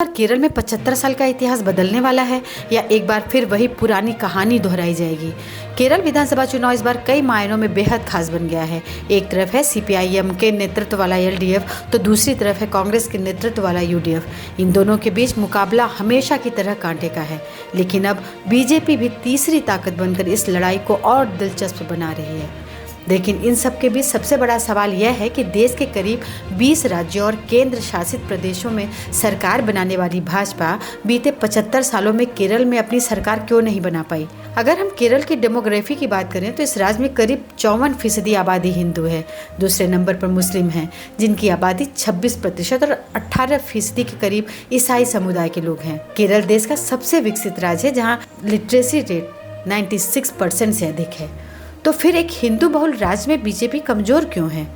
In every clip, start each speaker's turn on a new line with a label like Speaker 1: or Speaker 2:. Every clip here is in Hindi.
Speaker 1: केरल में 75 साल का इतिहास बदलने वाला है या एक बार फिर वही पुरानी कहानी दोहराई जाएगी। केरल विधानसभा चुनाव इस बार कई मायनों में बेहद खास बन गया है। एक तरफ है सीपीआईएम के नेतृत्व वाला एलडीएफ तो दूसरी तरफ है कांग्रेस के नेतृत्व वाला यूडीएफ। इन दोनों के बीच मुकाबला हमेशा की तरह कांटे का है, लेकिन अब बीजेपी भी तीसरी ताकत बनकर इस लड़ाई को और दिलचस्प बना रही है। लेकिन इन सब के बीच सबसे बड़ा सवाल यह है कि देश के करीब 20 राज्यों और केंद्र शासित प्रदेशों में सरकार बनाने वाली भाजपा बीते 75 सालों में केरल में अपनी सरकार क्यों नहीं बना पाई। अगर हम केरल की डेमोग्राफी की बात करें तो इस राज्य में करीब 54% आबादी हिंदू है। दूसरे नंबर पर मुस्लिम हैं, जिनकी आबादी 26% और 18% के करीब ईसाई समुदाय के लोग हैं। केरल देश का सबसे विकसित राज्य है, जहाँ लिटरेसी रेट 96% से अधिक है। तो फिर एक हिंदू बहुल राज्य में बीजेपी कमजोर क्यों है?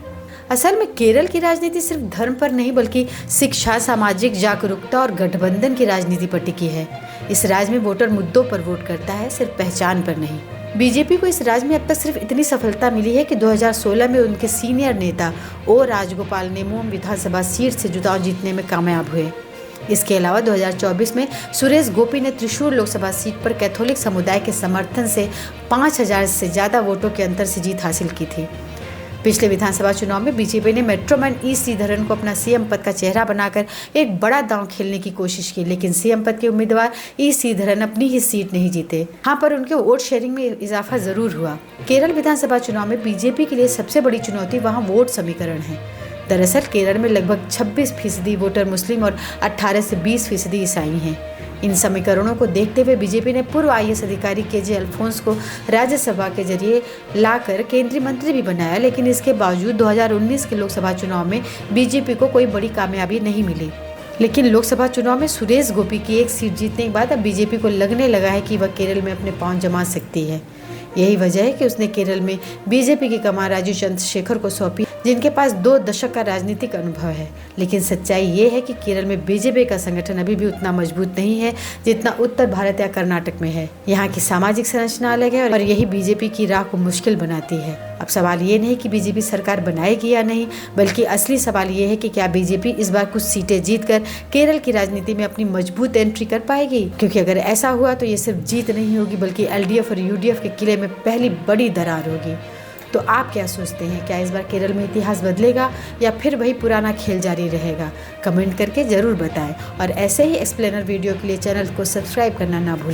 Speaker 1: असल में केरल की राजनीति सिर्फ धर्म पर नहीं बल्कि शिक्षा, सामाजिक जागरूकता और गठबंधन की राजनीति पर टिकी है। इस राज्य में वोटर मुद्दों पर वोट करता है, सिर्फ पहचान पर नहीं। बीजेपी को इस राज्य में अब तक सिर्फ इतनी सफलता मिली है कि 2016 में उनके सीनियर नेता ओ राजगोपाल नेमोम विधानसभा सीट से चुनाव जीतने में कामयाब हुए। इसके अलावा 2024 में सुरेश गोपी ने त्रिशूर लोकसभा सीट पर कैथोलिक समुदाय के समर्थन से 5000 से ज़्यादा वोटों के अंतर से जीत हासिल की थी। पिछले विधानसभा चुनाव में बीजेपी ने मेट्रोमैन ई श्रीधरन को अपना सीएम पद का चेहरा बनाकर एक बड़ा दांव खेलने की कोशिश की, लेकिन सीएम पद के उम्मीदवार ई श्रीधरन अपनी ही सीट नहीं जीते। हाँ, पर उनके वोट शेयरिंग में इजाफा जरूर हुआ। केरल विधानसभा चुनाव में बीजेपी के लिए सबसे बड़ी चुनौती वहाँ वोट समीकरण है। दरअसल केरल में लगभग 26% वोटर मुस्लिम और 18 से 20% ईसाई हैं। इन समीकरणों को देखते हुए बीजेपी ने पूर्व आईएएस अधिकारी केजे अल्फोंस को राज्यसभा के जरिए लाकर केंद्रीय मंत्री भी बनाया, लेकिन इसके बावजूद 2019 के लोकसभा चुनाव में बीजेपी को कोई बड़ी कामयाबी नहीं मिली। लेकिन लोकसभा चुनाव में सुरेश गोपी की एक सीट जीतने के बाद अब बीजेपी को लगने लगा है कि वह केरल में अपने पांव जमा सकती है। यही वजह है कि उसने केरल में बीजेपी की कमान राजीव चंद्रशेखर को सौंपी, जिनके पास 2 दशक का राजनीतिक अनुभव है। लेकिन सच्चाई ये है कि केरल में बीजेपी का संगठन अभी भी उतना मजबूत नहीं है जितना उत्तर भारत या कर्नाटक में है। यहाँ की सामाजिक संरचना अलग है और यही बीजेपी की राह को मुश्किल बनाती है। अब सवाल ये नहीं कि बीजेपी सरकार बनाएगी या नहीं, बल्कि असली सवाल ये है कि क्या बीजेपी इस बार कुछ सीटें जीतकर केरल की राजनीति में अपनी मजबूत एंट्री कर पाएगी। क्योंकि अगर ऐसा हुआ तो ये सिर्फ जीत नहीं होगी बल्कि एलडीएफ और यूडीएफ के किले में पहली बड़ी दरार होगी। तो आप क्या सोचते हैं, क्या इस बार केरल में इतिहास बदलेगा या फिर वही पुराना खेल जारी रहेगा? कमेंट करके जरूर बताएं और ऐसे ही एक्सप्लेनर वीडियो के लिए चैनल को सब्सक्राइब करना ना भूलें।